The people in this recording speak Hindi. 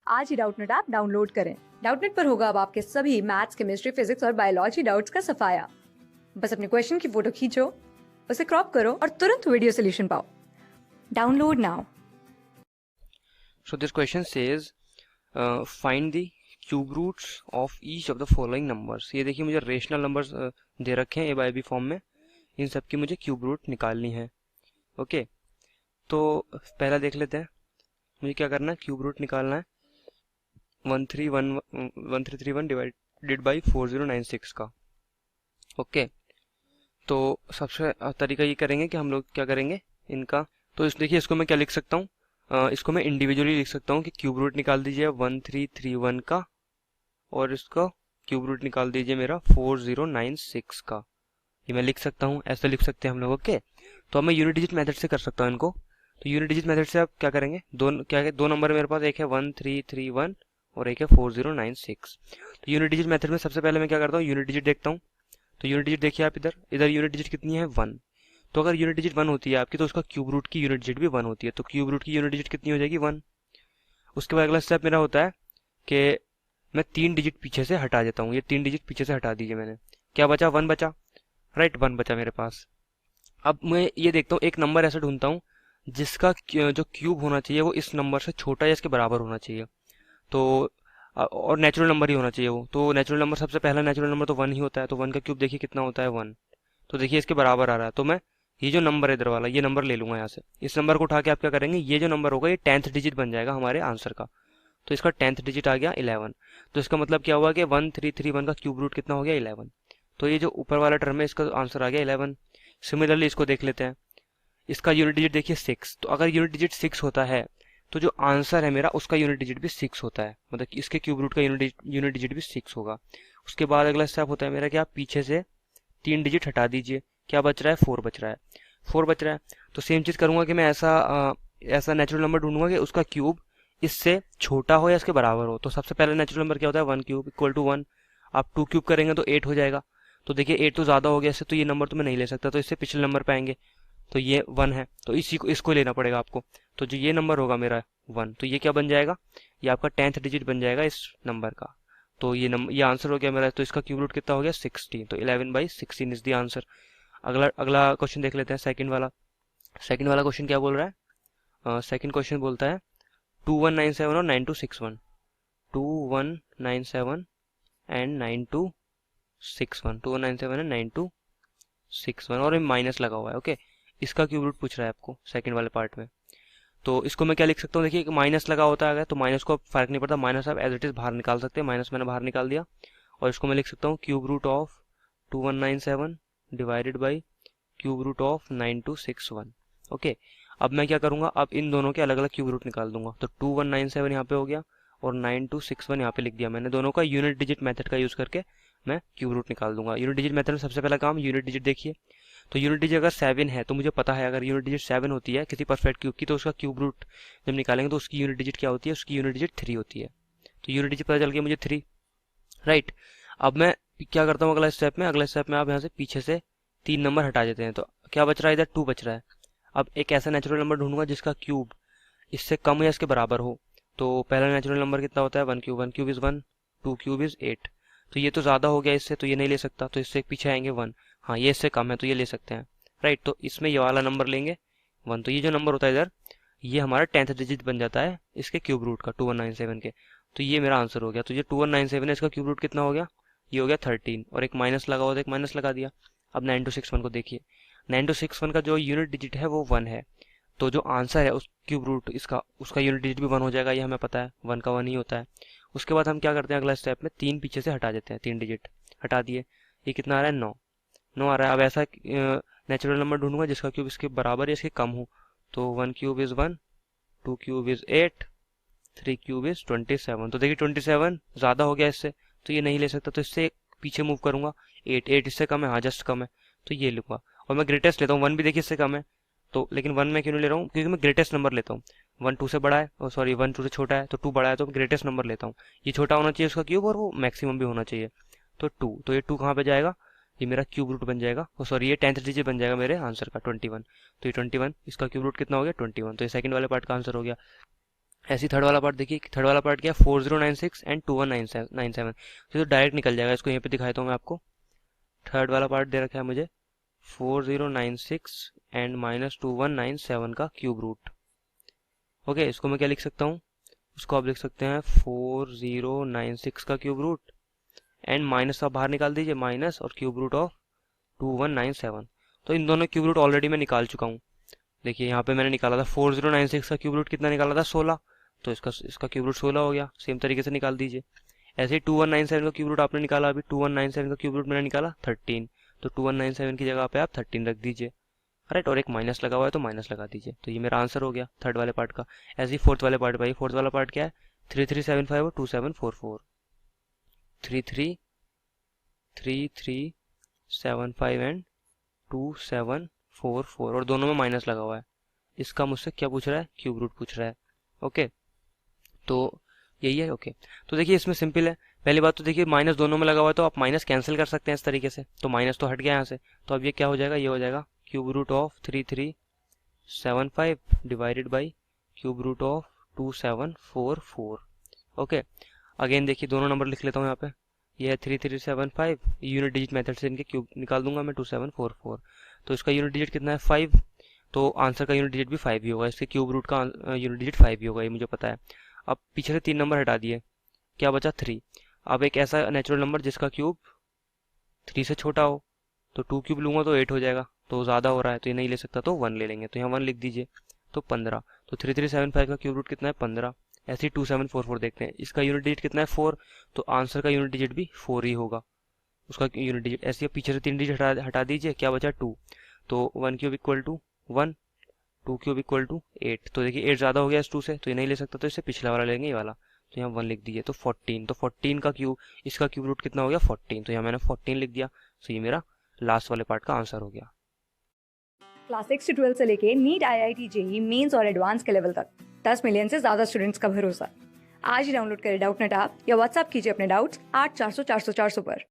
आज ही डाउटनेट ऐप डाउनलोड करें। डाउटनेट पर होगा अब आपके सभी मैथ्स, केमिस्ट्री, फिजिक्स और बायोलॉजी डाउट्स का सफाया। बस अपने क्वेश्चन की फोटो खींचो, उसे क्रॉप करो और तुरंत वीडियो सोल्यूशन पाओ। Download now. So this question says find the cube roots of each of the following numbers। ये देखिए मुझे रेशनल नंबर्स दे रखे हैं ए बाय बी फॉर्म में, इन सब की मुझे क्यूब रूट निकालनी है। ओके, तो पहला देख लेते हैं मुझे क्या करना है। क्यूब रूट निकालना है 1331 डिवाइडेड बाई 4096 का। ओके, तो सबसे तरीका ये करेंगे कि हम लोग क्या करेंगे इनका, तो इस देखिए इसको मैं क्या लिख सकता हूँ, इसको मैं इंडिविजुअली लिख सकता हूँ कि क्यूब रूट निकाल दीजिए 1331 का और इसका क्यूब रूट निकाल दीजिए मेरा 4096 का। ये मैं लिख सकता हूँ, ऐसे लिख सकते हैं हम लोग। ओके, तो अब मैं यूनिट डिजिट मेथड से कर सकता हूँ इनको। तो यूनिट डिजिट मेथड से आप क्या करेंगे, दो नंबर मेरे पास, एक है 1331 और एक है 4096। तो यूनिट डिजिट मेथड में सबसे पहले मैं क्या करता हूँ, यूनिट डिजिट देखता हूँ। तो यूनिट डिजिट देखिए आप, इधर यूनिट डिजिट कितनी है 1। तो अगर यूनिट डिजिट 1 होती है आपकी तो उसका क्यूब रूट की यूनिट डिजिट भी 1 होती है। तो क्यूब रूट की यूनिट डिजिट कितनी हो जाएगी 1। उसके बाद अगला स्टेप मेरा होता है कि मैं 3 डिजिट पीछे से हटा देता हूँ। ये 3 डिजिट पीछे से हटा दीजिए मैंने, क्या बचा 1 बचा, राइट 1 बचा मेरे पास। अब मैं ये देखता हूँ एक नंबर ऐसा ढूंढता हूँ जिसका जो क्यूब होना चाहिए वो इस नंबर से छोटा या इसके बराबर होना चाहिए। तो और नेचुरल नंबर ही होना चाहिए वो। तो नेचुरल नंबर, सबसे पहला नेचुरल नंबर तो 1 ही होता है। तो 1 का क्यूब देखिए कितना होता है 1। तो देखिए इसके बराबर आ रहा है। तो मैं ये जो नंबर है इधर वाला, ये नंबर ले लूंगा यहाँ से। इस नंबर को उठा के आप क्या करेंगे, ये जो नंबर होगा ये 10th डिजिट बन जाएगा हमारे आंसर का। तो इसका 10th डिजिट आ गया 11। तो इसका मतलब क्या हुआ कि 1331 का क्यूब रूट कितना हो गया 11। तो ये जो ऊपर वाला टर्म है इसका आंसर आ गया 11। सिमिलरली इसको देख लेते हैं, इसका यूनिट डिजिट देखिए 6। तो अगर यूनिट डिजिट 6 होता है तो जो आंसर है मेरा उसका यूनिट डिजिट भी 6 होता है, मतलब कि इसके क्यूब रूट का यूनिट डिजिट भी 6 होगा। उसके बाद अगला स्टेप होता है मेरा कि आप पीछे से 3 डिजिट हटा दीजिए, क्या बच रहा है 4 बच रहा है। 4 बच रहा है तो सेम चीज़ करूंगा कि मैं ऐसा नेचुरल नंबर ढूंढूंगा कि उसका क्यूब इससे छोटा हो या इसके बराबर हो। तो सबसे पहले नेचुरल नंबर क्या होता है 1 क्यूब इक्वल टू 1। आप 2 क्यूब करेंगे तो 8 हो जाएगा। तो देखिए 8 तो ज़्यादा हो गया इससे, तो ये नंबर तो मैं नहीं ले सकता, तो इससे पिछले नंबर पे आएंगे। तो ये 1 है तो इसको लेना पड़ेगा आपको। तो जो ये नंबर होगा मेरा 1, तो ये क्या बन जाएगा, ये आपका 10th डिजिट बन जाएगा इस नंबर का। तो ये आंसर हो गया मेरा। तो इसका क्यूब रूट कितना हो गया 16। तो 11/16 इज द आंसर। अगला अगला क्वेश्चन देख लेते हैं, सेकंड वाला। सेकंड वाला क्वेश्चन क्या बोल रहा है, सेकंड क्वेश्चन बोलता है 2197 और 9261। 2197 एंड 9261, 2197 एंड 9261 और माइनस लगा हुआ है। ओके, इसका क्यूब रूट पूछ रहा है आपको सेकंड वाले पार्ट में। तो इसको मैं क्या लिख सकता हूँ, देखिए माइनस लगा होता है तो माइनस को फर्क नहीं पड़ता, माइनस आप एज इट इज बाहर निकाल सकते हैं। माइनस मैंने बाहर निकाल दिया और इसको मैं लिख सकता हूँ cube root of 2197 divided by cube root of 9261। Okay, अब मैं क्या करूंगा, अब इन दोनों के अलग अलग क्यूब रूट निकाल दूंगा। तो 2197 यहाँ पे हो गया और 9261 यहाँ पे लिख दिया मैंने। दोनों का यूनिट डिजिट मेथड का यूज करके मैं क्यूब रूट निकाल दूंगा। यूनिट डिजिट मेथड में सबसे पहला काम यूनिट डिजिट देखिए। तो यूनिट डिजिट अगर 7 है तो मुझे पता है अगर यूनिट डिजिट 7 होती है किसी परफेक्ट क्यूब की तो उसका क्यूब रूट जब निकालेंगे तो उसकी यूनिट डिजिट क्या होती है, उसकी यूनिट डिजिट 3 होती है। तो यूनिट डिजिट पता चल गया मुझे 3, राइट। अब मैं क्या करता हूँ अगला स्टेप में आप यहाँ से पीछे से 3 नंबर हटा देते हैं। तो क्या बच रहा है, इधर 2 बच रहा है। अब एक ऐसा नेचुरल नंबर ढूंढूंगा जिसका क्यूब इससे कम या इसके बराबर हो। तो पहला नेचुरल नंबर कितना होता है 1 क्यूब इज 1, 2 क्यूब इज 8। तो ये तो ज़्यादा हो गया इससे, तो ये नहीं ले सकता, तो इससे पीछे आएंगे 1। हाँ, ये इससे कम है तो ये ले सकते हैं, राइट। तो इसमें ये वाला नंबर लेंगे 1। तो ये जो नंबर होता है इधर, ये हमारा 10th डिजिट बन जाता है इसके क्यूब रूट का 2197 के। तो ये मेरा आंसर हो गया। तो ये 2197 है, इसका क्यूब रूट कितना हो गया, ये हो गया 13 और एक माइनस लगा हुआ था, एक माइनस लगा दिया। अब 9261 को देखिए, 9261 का जो यूनिट डिजिट है वो 1 है। तो जो आंसर है उस क्यूब रूट इसका उसका यूनिट डिजिट भी 1 हो जाएगा, ये हमें पता है 1 का 1 ही होता है। उसके बाद हम क्या करते हैं अगला स्टेप में 3 पीछे से हटा देते हैं, 3 डिजिट हटा दिए। ये कितना आ रहा है 9 आ रहा है। अब ऐसा नेचुरल नंबर ढूंढूंगा जिसका क्यूब इसके बराबर या इसके कम हो। तो 1 cube is 1, 2 cube is 8, 3 cube is 27। तो देखिए 27 ज़्यादा हो गया इससे, तो ये नहीं ले सकता, तो इससे पीछे मूव करूंगा। 8 इससे कम है, हाँ जस्ट कम है, तो ये लूंगा। और मैं ग्रेटेस्ट लेता हूँ, 1 भी देखिए इससे कम है। तो लेकिन 1 मैं क्यों नहीं ले रहा हूँ, क्योंकि मैं ग्रेटेस्ट नंबर लेता हूँ। 1 2 से बड़ा है, और सॉरी 1 2 से छोटा है, तो 2 बड़ा है, तो ग्रेटेस्ट नंबर लेता हूँ। ये छोटा होना चाहिए उसका क्यूब और वो मैक्सिमम भी होना चाहिए। तो 2, तो ये 2 कहाँ पे जाएगा, ये मेरा क्यूब रूट बन जाएगा, और सॉरी ये 10th डिजिट बन जाएगा मेरे आंसर का 21। तो ये 21, इसका क्यूब रूट कितना हो गया 21। तो ये सेकंड वाले पार्ट का आंसर हो गया। ऐसे ही थर्ड वाला पार्ट देखिए, थर्ड वाला पार्ट क्या है, 4096 एंड 2197। तो डायरेक्ट निकल जाएगा, इसको यहाँ पे दिखाता हूँ मैं आपको। थर्ड वाला पार्ट दे रखा है मुझे 4096 एंड -2197 का क्यूब रूट। ओके, इसको मैं क्या लिख सकता हूँ, उसको आप लिख सकते हैं 4096 का क्यूब रूट एंड माइनस आप बाहर निकाल दीजिए, माइनस और क्यूब रूट ऑफ 2197। तो इन दोनों क्यूब रूट ऑलरेडी मैं निकाल चुका हूँ। देखिए यहाँ पे मैंने निकाला था 4096 का क्यूब रूट कितना निकाला था, 16। तो इसका क्यूब रूट 16 हो गया। सेम तरीके से निकाल दीजिए। ऐसे ही 2197 का क्यूब रूट आपने निकाला, अभी 2197 का क्यूब रूट मैंने निकाला 13। तो 2197 की जगह पे आप 13 रख दीजिए, राइट। और एक माइनस लगा हुआ है तो माइनस लगा दीजिए। तो ये मेरा आंसर हो गया थर्ड वाले पार्ट का। ऐसे ही फोर्थ वाले पार्ट भाई, फोर्थ वाला पार्ट क्या है, 3375 और 2744। 3375 एंड 2744, और दोनों में माइनस लगा हुआ है। इसका मुझसे क्या पूछ रहा है, क्यूब रूट पूछ रहा है। ओके, तो यही है। ओके, तो देखिए इसमें सिंपल है। पहली बात तो देखिए माइनस दोनों में लगा हुआ है तो आप माइनस कैंसिल कर सकते हैं इस तरीके से। तो माइनस तो हट गया यहाँ से, तो अब ये क्या हो जाएगा, ये हो जाएगा cube root of 3375 divided by cube root of 2744। Okay, again देखिए दोनों नंबर लिख लेता हूँ यहाँ पे। ये है 3375, यूनिट डिजिट मेथड से इनके क्यूब निकाल दूंगा मैं, 2744। तो इसका यूनिट डिजिट कितना है, 5। तो आंसर का यूनिट डिजिट भी 5 ही होगा, इसके क्यूब रूट का यूनिट डिजिट 5 ही होगा, ये मुझे पता है। अब पीछे से 3 नंबर हटा दिए, क्या बचा 3। अब एक ऐसा नेचुरल नंबर जिसका क्यूब 3 से छोटा हो, तो 2 क्यूब लूंगा तो 8 हो जाएगा, तो ज़्यादा हो रहा है तो ये नहीं ले सकता, तो 1 ले लेंगे। तो यहाँ 1 लिख दीजिए, तो 15। तो 3375 का क्यूब रूट कितना है, 15। ऐसे ही 2744 देखते हैं, इसका यूनिट डिजिट कितना है, 4। तो आंसर का यूनिट डिजिट भी 4 ही होगा, उसका यूनिट डिजिट। ऐसे ही पीछे से 3 डिजिट हटा दीजिए, क्या बचा 2। तो 1 cube equal to 1, 2 cube equal to 8। तो देखिए 8 ज़्यादा हो गया इस 2 से, तो ये नहीं ले सकता, तो इससे पिछला वाला लेंगे, ये वाला। तो यहाँ 1 लिख दीजिए, तो 14। तो 14 का क्यूब, इसका क्यूब रूट कितना हो गया, 14। तो यहाँ मैंने 14 लिख दिया। तो ये मेरा लास्ट वाले पार्ट का आंसर हो गया। क्लास 6 से 12 से लेके नीट, IIT, जेई मेंस और एडवांस के लेवल तक 10 मिलियन से ज्यादा स्टूडेंट्स का भरोसा। आज ही डाउनलोड करें डाउटनेट ऐप या व्हाट्सएप कीजिए अपने डाउट्स 8400 400 400 पर।